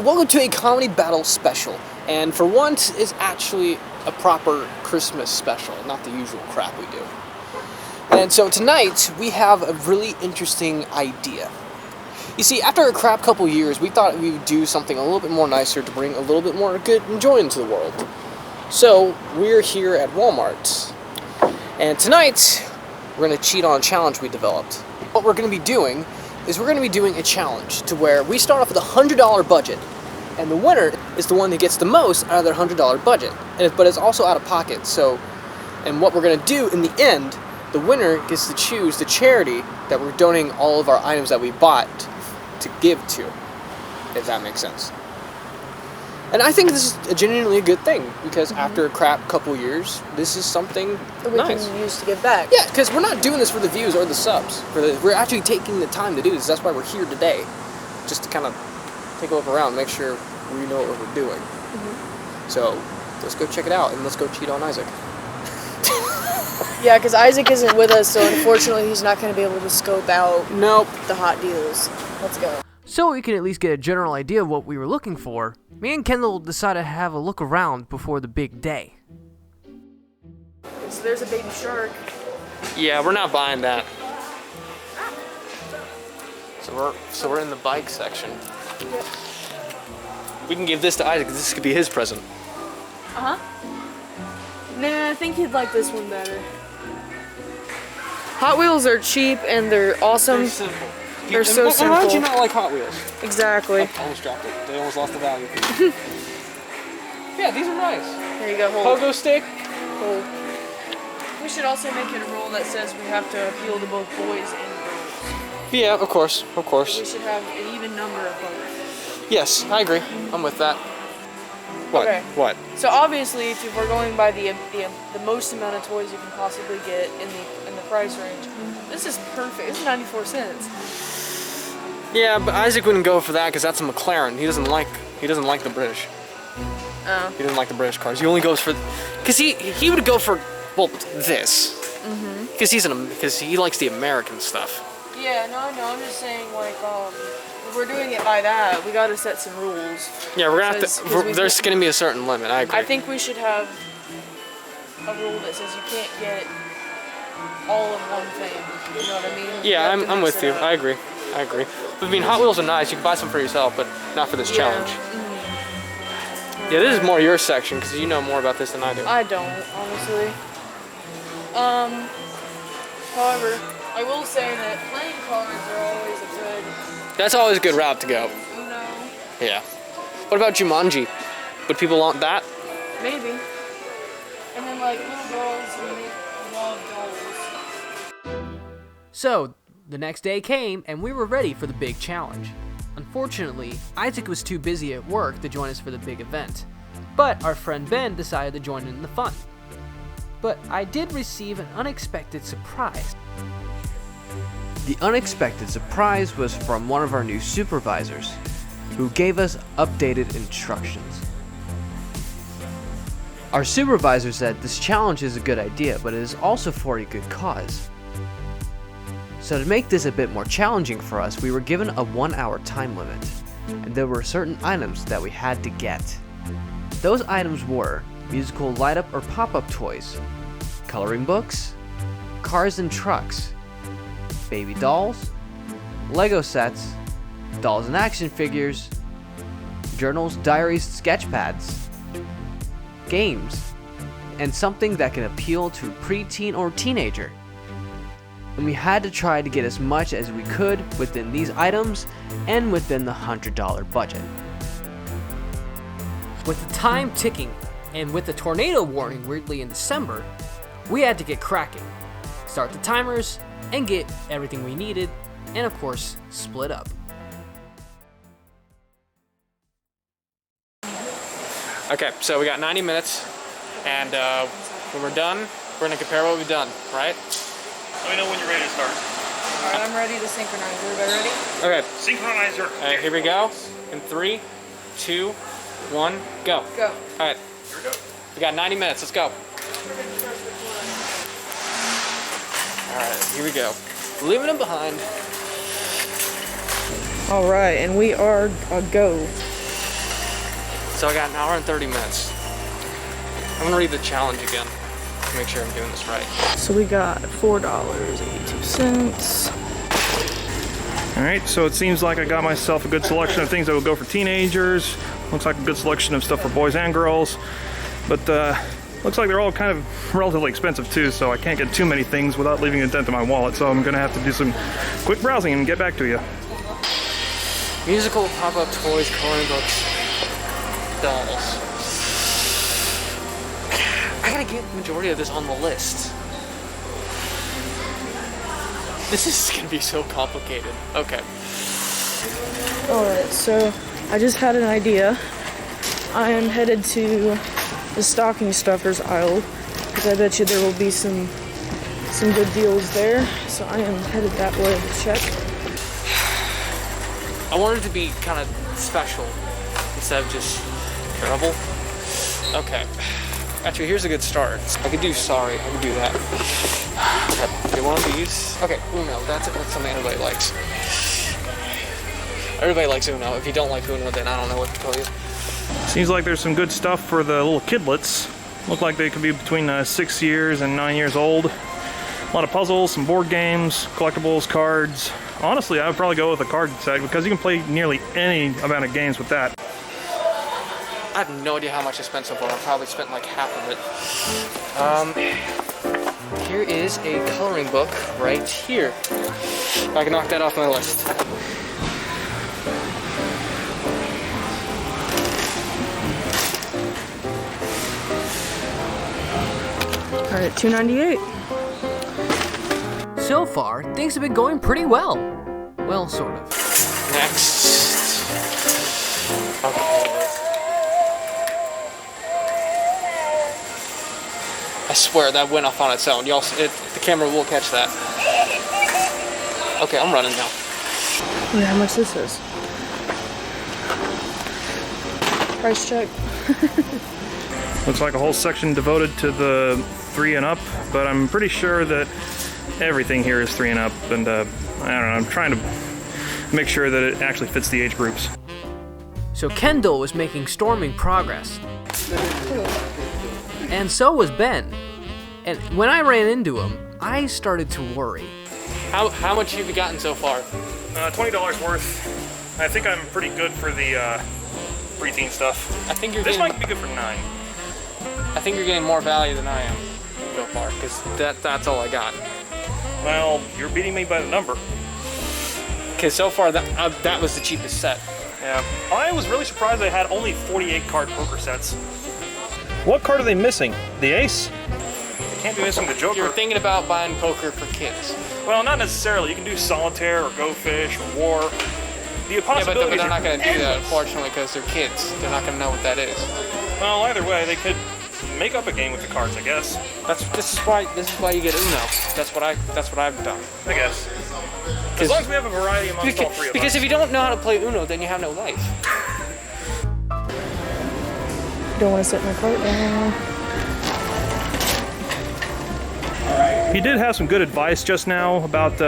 welcome to a comedy battle special, and for once, it's actually a proper Christmas special, not the usual crap we do. And so tonight, we have a really interesting idea. You see, after a crap couple years, we thought we would do something a little bit more nicer to bring a little bit more good and joy into the world. So, we're here at Walmart, and tonight, we're going to cheat on a challenge we developed. What we're going to be doing is we're going to be doing a challenge to where we start off with a $100 budget, and the winner is the one that gets the most out of their $100 budget, but it's also out of pocket. So, and what we're going to do in the end, the winner gets to choose the charity that we're donating all of our items that we bought to give to, if that makes sense. And I think this is genuinely a good thing, because after a crap couple years, this is something that we nice. Can use to give back. Yeah, because we're not doing this for the views or the subs. We're actually taking the time to do this. That's why we're here today, just to kind of take a look around, make sure we know what we're doing. So let's go check it out, and let's go cheat on Isaac. Yeah, because Isaac isn't with us, so unfortunately he's not going to be able to scope out the hot deals. Let's go. So we can at least get a general idea of what we were looking for, me and Kendall decided to have a look around before the big day. So there's a baby shark. Yeah, we're not buying that. So we're in the bike section. Yep. We can give this to Isaac, 'cause this could be his present. Uh-huh. Nah, I think he'd like this one better. Hot Wheels are cheap and they're awesome. They're simple. They're so simple. Why would you not like Hot Wheels? Exactly. I almost dropped it. They almost lost the value. Yeah, these are nice. There you go, hold. Pogo stick. Hold. We should also make it a rule that says we have to appeal to both boys and girls. Yeah, of course, of course. We should have an even number of both. Yes, I agree. I'm with that. What? Okay. What? So obviously, if we're going by the most amount of toys you can possibly get in the price range, this is perfect. It's 94 cents. Yeah, but Isaac wouldn't go for that because that's a McLaren. He doesn't like the British. Oh. He doesn't like the British cars. He only goes for, because he would go for, well, this. Because he likes the American stuff. Yeah, no, I know. I'm just saying, like, if we're doing it by that, we gotta set some rules. Yeah, we're gonna have to. There's gonna be a certain limit. I agree. I think we should have a rule that says you can't get all of one thing. You know what I mean? Yeah, I'm with you. I agree. But I mean, Hot Wheels are nice. You can buy some for yourself, but not for this challenge. Yeah, this is more your section because you know more about this than I do. I don't, honestly. However, I will say that playing cards are always a good. That's always a good route to go. Uno. Yeah. What about Jumanji? Would people want that? Maybe. And then like little girls who make love dolls. So, the next day came and we were ready for the big challenge. Unfortunately, Isaac was too busy at work to join us for the big event, but our friend Ben decided to join in the fun. But I did receive an unexpected surprise. The unexpected surprise was from one of our new supervisors, who gave us updated instructions. Our supervisor said this challenge is a good idea, but it is also for a good cause. So to make this a bit more challenging for us, we were given a 1-hour time limit, and there were certain items that we had to get. Those items were musical light-up or pop-up toys, coloring books, cars and trucks, baby dolls, Lego sets, dolls and action figures, journals, diaries, sketch pads, games, and something that can appeal to a preteen or teenager. And we had to try to get as much as we could within these items and within the $100 budget. With the time ticking, and with the tornado warning weirdly in December, we had to get cracking, start the timers, and get everything we needed, and of course, split up. Okay, so we got 90 minutes, and when we're done, we're gonna compare what we've done, right? Let me know when you're ready to start. Alright, I'm ready to synchronize. Everybody ready? Okay. Synchronizer. Alright, here we go. In 3, 2, 1, go. Go. Alright. Here we go. We got 90 minutes. Let's go. Alright, here we go. Leaving them behind. Alright, and we are a go. So I got an hour and 30 minutes. I'm gonna read the challenge again to make sure I'm doing this right. So we got $4.82. Alright, so it seems like I got myself a good selection of things that would go for teenagers. Looks like a good selection of stuff for boys and girls. But looks like they're all kind of relatively expensive too, so I can't get too many things without leaving a dent in my wallet. So I'm gonna have to do some quick browsing and get back to you. Musical pop-up toys, coloring books, dolls. I gotta get the majority of this on the list. This is gonna be so complicated. Okay. Alright, so I just had an idea. I am headed to the stocking stuffers aisle because I bet you there will be some good deals there. So I am headed that way to check. I wanted it to be kind of special instead of just terrible. Okay. Actually, here's a good start. I could do sorry. I could do that. Okay, one of these. Okay, Uno. That's something everybody likes. Everybody likes Uno. If you don't like Uno, then I don't know what to tell you. Seems like there's some good stuff for the little kidlets. Look like they could be between 6 years and 9 years old. A lot of puzzles, some board games, collectibles, cards. Honestly, I would probably go with a card set because you can play nearly any amount of games with that. I have no idea how much I spent so far. I probably spent like half of it. Here is a coloring book right here. I can knock that off my list. Alright, $2.98. So far, things have been going pretty well. Well, sort of. Next. Okay. I swear that went off on its own. The camera will catch that. Okay, I'm running now. Wonder how much this is. Price check. Looks like a whole section devoted to the 3 and up, but I'm pretty sure that everything here is 3 and up, and I don't know, I'm trying to make sure that it actually fits the age groups. So Kendall was making storming progress. And so was Ben. And when I ran into him, I started to worry. How much have you gotten so far? $20 worth. I think I'm pretty good for the preteen stuff. I think you're This getting, might be good for 9. I think you're getting more value than I am so far, because that's all I got. Well, you're beating me by the number. Because so far that was the cheapest set. Yeah. I was really surprised they had only 48 card poker sets. What card are they missing? The ace? They can't be missing the joker. You're thinking about buying poker for kids. Well, not necessarily. You can do solitaire or go fish or war. The Yeah, but possibilities they're are not going to do that, endless. unfortunately, because they're kids. They're not going to know what that is. Well, either way, they could make up a game with the cards, I guess. This is why you get Uno. That's what I've done. I guess. As long as we have a variety amongst all 3 of Because us. if you don't know how to play Uno, then you have no life. Don't want to set my cart down. He did have some good advice just now about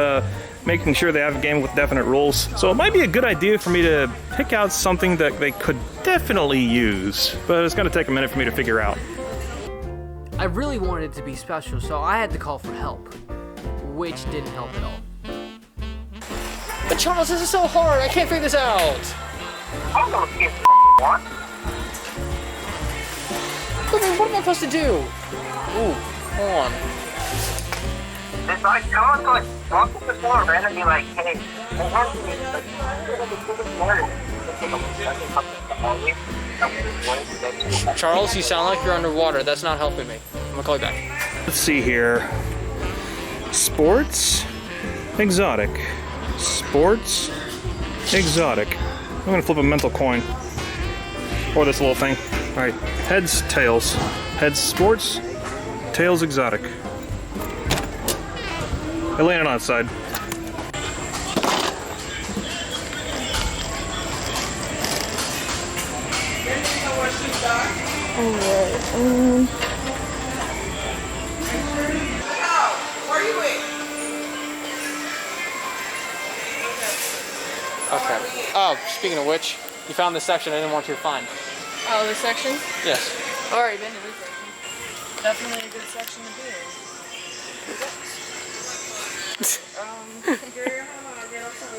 making sure they have a game with definite rules. So it might be a good idea for me to pick out something that they could definitely use, but it's going to take a minute for me to figure out. I really wanted it to be special, so I had to call for help, which didn't help at all. But Charles, this is so hard. I can't figure this out. I don't know what you want. What am I supposed to do? Ooh, hold on. It's like someone could walk up the floor and be like, hey, Charles, you sound like you're underwater. That's not helping me. I'm gonna call you back. Let's see here. Sports, exotic. Sports, exotic. I'm gonna flip a mental coin. Or this little thing. Alright, heads, tails. Heads, sports, tails, exotic. I landed on its side. Alright, Okay. Oh, speaking of which, you found this section I didn't want you to find. Oh, this section? Yes. Already been to this section. Definitely a good section to be in.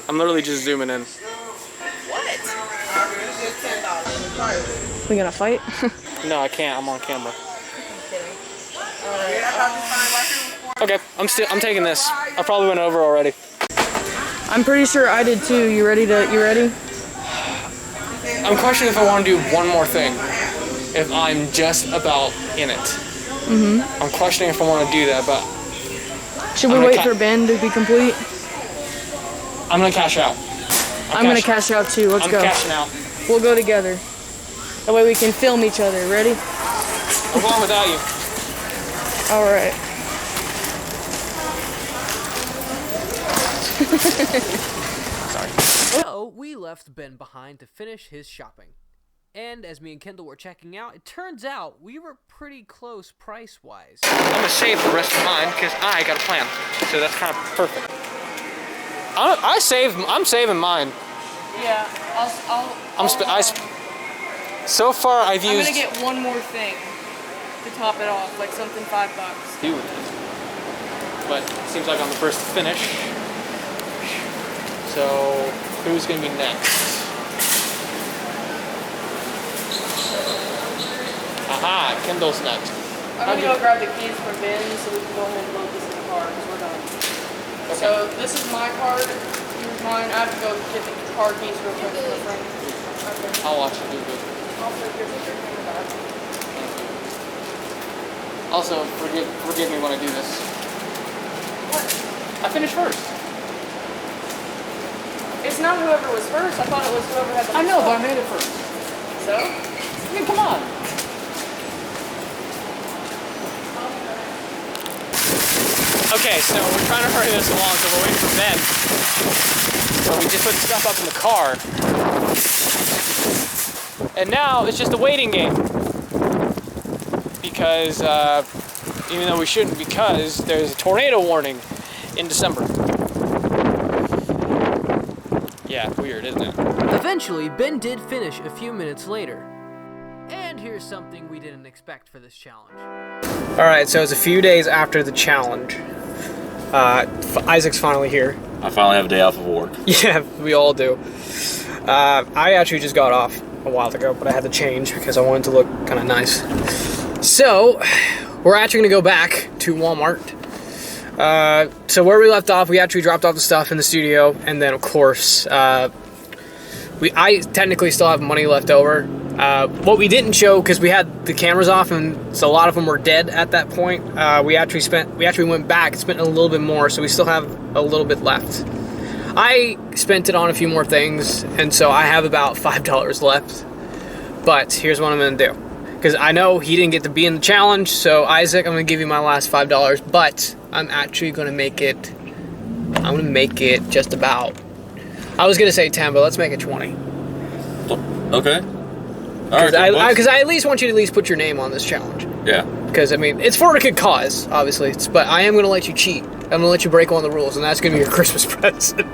I'm literally just zooming in. We gonna fight? No, I can't. I'm on camera. Okay, I'm taking this. I probably went over already. I'm pretty sure I did too. You ready? I'm questioning if I want to do one more thing. If I'm just about in it. I'm questioning if I want to do that, but Should we wait for Ben to be complete? I'm gonna cash out. I'm gonna cash out too. Let's go. I'm cashing out. We'll go together. That way we can film each other. Ready? I'm going without you. All right. Sorry. So we left Ben behind to finish his shopping. And as me and Kendall were checking out, it turns out we were pretty close price-wise. I'm gonna save the rest of mine because I got a plan. So that's kind of perfect. I'm saving mine. Yeah. So far I've used. I'm gonna get one more thing to top it off, like something $5. Do with it. But it seems like I'm the first to finish. So who's gonna be next? Aha, Kendall's next. I'm gonna go grab the keys from Ben so we can go ahead and load this in the car because we're done. Okay. So this is my card. Here's mine. I have to go get the car keys real quick for my friend. Okay. I'll watch you do good. Also, here's a picture in the back. Also, forgive me when I do this. What? I finished first. It's not whoever was first. I thought it was whoever had the I know, but I made it first. So? I mean, come on. Okay, so we're trying to hurry this along, so we're waiting for Ben. So we just put stuff up in the car. And now it's just a waiting game. Because, even though we shouldn't, because there's a tornado warning in December. Yeah, weird, isn't it? Eventually, Ben did finish a few minutes later. And here's something we didn't expect for this challenge. Alright, so it's a few days after the challenge. Isaac's finally here. I finally have a day off of work. Yeah, we all do. I actually just got off a while ago, but I had to change because I wanted to look kind of nice. So, we're actually going to go back to Walmart. So where we left off, we actually dropped off the stuff in the studio, and then of course, I technically still have money left over. What we didn't show, because we had the cameras off, and so a lot of them were dead at that point. We actually went back and spent a little bit more, so we still have a little bit left. I spent it on a few more things, and so I have about $5 left. But here's what I'm gonna do, because I know he didn't get to be in the challenge. So Isaac, I'm gonna give you my last $5, but I'm actually gonna make it. I'm gonna make it just about. I was gonna say 10, but let's make it 20. Okay. Because I at least want you to at least put your name on this challenge. Yeah. Because, I mean, it's for a good cause, obviously. But I am going to let you cheat. I'm going to let you break one of the rules, and that's going to be your Christmas present.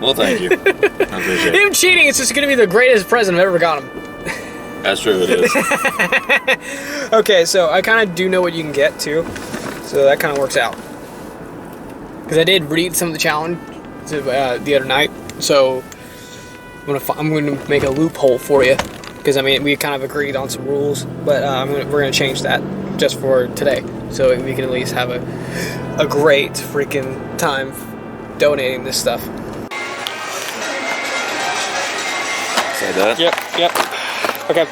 Well, thank you. I appreciate it. Him cheating, it's just going to be the greatest present I've ever got him. That's true, it is. Okay, so I kind of do know what you can get, too. So that kind of works out. Because I did read some of the challenge the other night. So I'm going to make a loophole for you. Because, I mean, we kind of agreed on some rules, but we're going to change that just for today. So we can at least have a great freaking time donating this stuff. Say that? Yep. Okay.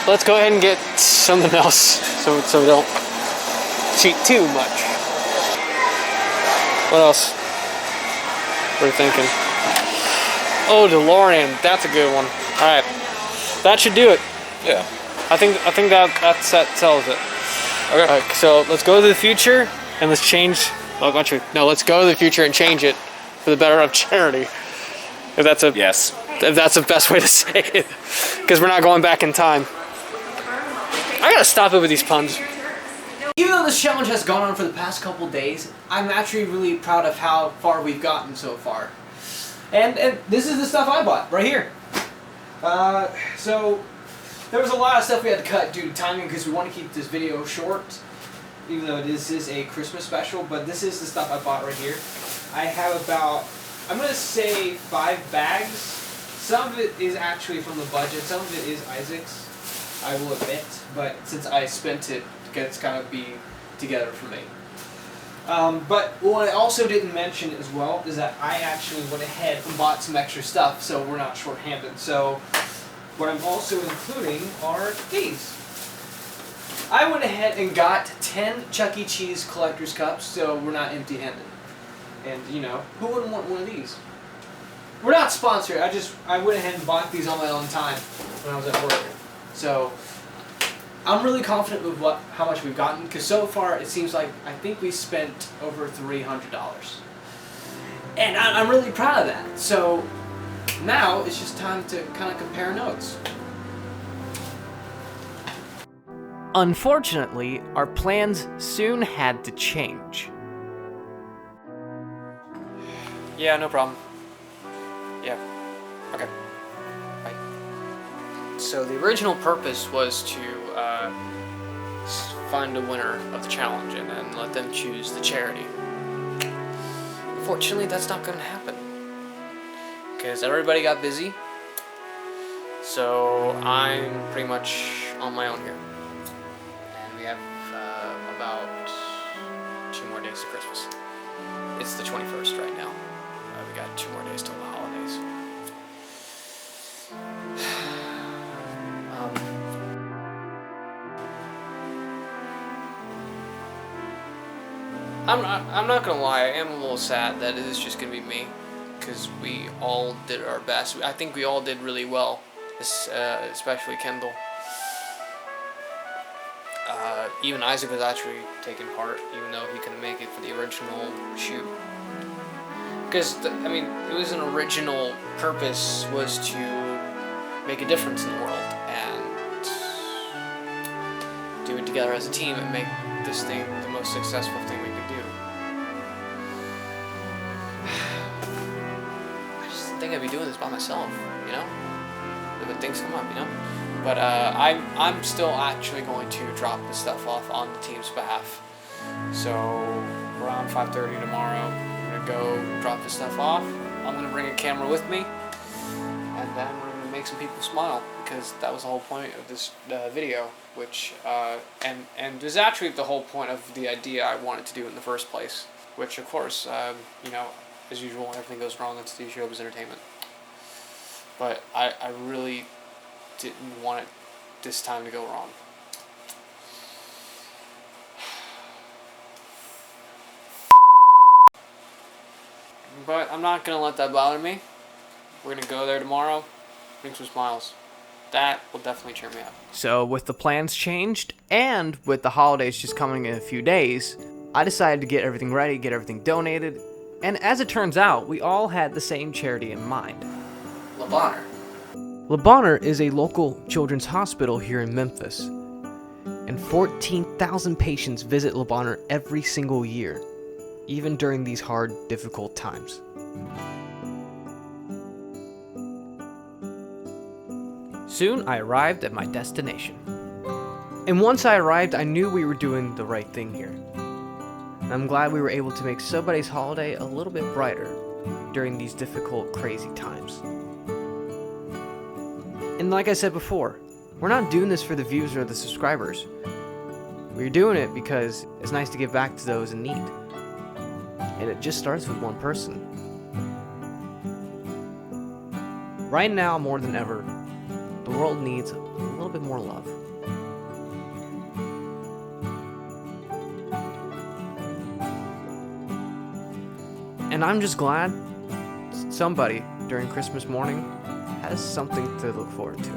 Let's go ahead and get something else so we don't cheat too much. What else? What are you thinking? Oh, DeLorean. That's a good one. All right. That should do it. Yeah. I think that set tells it. Okay. Right, so let's go to the future and let's change. Well, actually, no. Let's go to the future and change it for the better of charity. If that's the best way to say it, because we're not going back in time. I gotta stop it with these puns. Even though this challenge has gone on for the past couple days, I'm actually really proud of how far we've gotten so far. And this is the stuff I bought right here. So There was a lot of stuff we had to cut due to timing because we want to keep this video short, even though this is a Christmas special. But this is the stuff I bought right here. I have about, I'm going to say 5 bags. Some of it is actually from the budget. Some of it is Isaac's, I will admit. But since I spent it, it's kind of be together for me. But what I also didn't mention as well is that I actually went ahead and bought some extra stuff so we're not short-handed. So what I'm also including are these. I went ahead and got 10 Chuck E. Cheese collector's cups so we're not empty-handed. And you know, who wouldn't want one of these? We're not sponsored, I went ahead and bought these on my own time when I was at work. So I'm really confident with how much we've gotten, because so far it seems like I think we spent over $300. And I'm really proud of that. So now it's just time to kind of compare notes. Unfortunately, our plans soon had to change. Yeah, no problem. Yeah. Okay. Bye. So the original purpose was to find a winner of the challenge and then let them choose the charity. Unfortunately, that's not going to happen because everybody got busy. So I'm pretty much on my own here. And we have about 2 more days to Christmas. It's the 21st right now. We got 2 more days till the holidays. I'm not gonna lie, I am a little sad that it is just gonna be me, because we all did our best. I think we all did really well, especially Kendall. Even Isaac was actually taking part, even though he couldn't make it for the original shoot. Because, I mean, it was an original purpose was to make a difference in the world and do it together as a team and make this thing the most successful thing we could do. I just didn't think I'd be doing this by myself, you know? But things come up, you know? But I'm still actually going to drop this stuff off on the team's behalf. So around 5:30 tomorrow, go drop this stuff off. I'm gonna bring a camera with me, and then we're gonna make some people smile, because that was the whole point of this video, which and was actually the whole point of the idea I wanted to do in the first place. Which, of course, you know, as usual, everything goes wrong at ShowBiz Entertainment. But I really didn't want it this time to go wrong. But I'm not going to let that bother me. We're going to go there tomorrow, bring some smiles. That will definitely cheer me up. So with the plans changed, and with the holidays just coming in a few days, I decided to get everything ready, get everything donated, and as it turns out, we all had the same charity in mind. Le Bonheur. Le Bonheur is a local children's hospital here in Memphis, and 14,000 patients visit Le Bonheur every single year, even during these hard, difficult times. Soon, I arrived at my destination. And once I arrived, I knew we were doing the right thing here. And I'm glad we were able to make somebody's holiday a little bit brighter during these difficult, crazy times. And like I said before, we're not doing this for the views or the subscribers. We're doing it because it's nice to give back to those in need. And it just starts with one person. Right now, more than ever, the world needs a little bit more love. And I'm just glad somebody during Christmas morning has something to look forward to.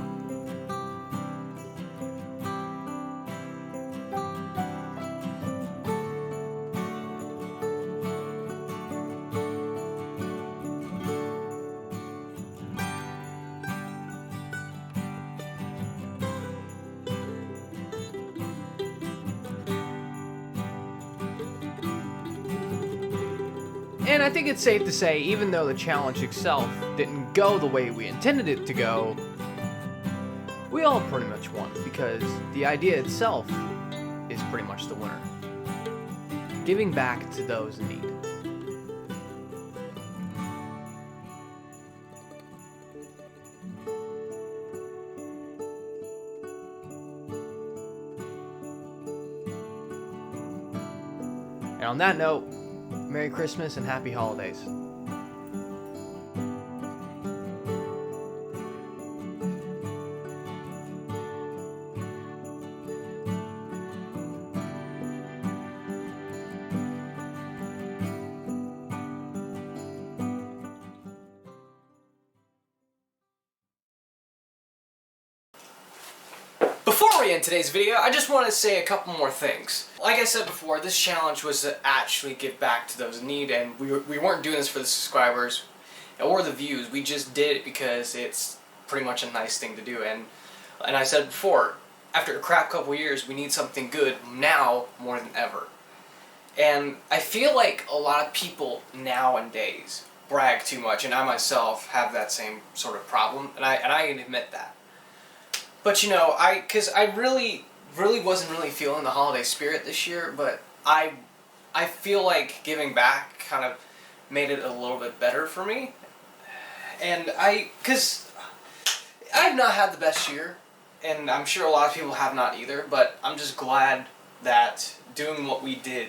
And I think it's safe to say, even though the challenge itself didn't go the way we intended it to go, We all pretty much won, because the idea itself is pretty much the winner. Giving back to those in need. And on that note, Merry Christmas and Happy Holidays. Before we end today's video, I just want to say a couple more things. Like I said before, this challenge was to actually give back to those in need, and we weren't doing this for the subscribers or the views. We just did it because it's pretty much a nice thing to do. And I said before, after a crap couple years, we need something good now more than ever. And I feel like a lot of people nowadays brag too much, and I myself have that same sort of problem, and I can admit that. But you know, because I really wasn't really feeling the holiday spirit this year, but I feel like giving back kind of made it a little bit better for me. And because I've not had the best year, and I'm sure a lot of people have not either, but I'm just glad that doing what we did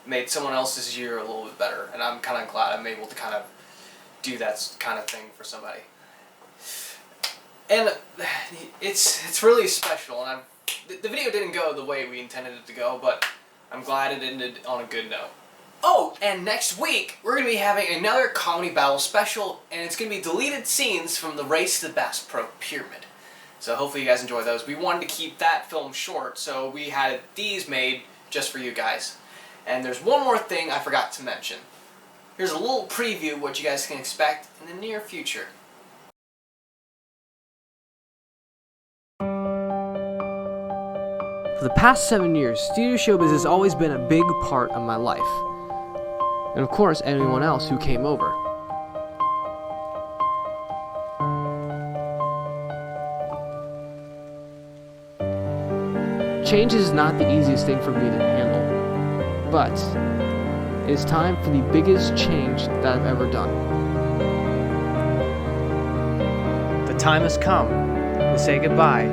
made someone else's year a little bit better, and I'm kind of glad I'm able to kind of do that kind of thing for somebody. And it's really special, and the video didn't go the way we intended it to go, but I'm glad it ended on a good note. Oh, and next week, we're going to be having another comedy battle special, and it's going to be deleted scenes from the Race to the Bass Pro Pyramid. So hopefully you guys enjoy those. We wanted to keep that film short, so we had these made just for you guys. And there's one more thing I forgot to mention. Here's a little preview of what you guys can expect in the near future. For the past 7 years, studio showbiz has always been a big part of my life. And of course, anyone else who came over. Change is not the easiest thing for me to handle, but it is time for the biggest change that I've ever done. The time has come to say goodbye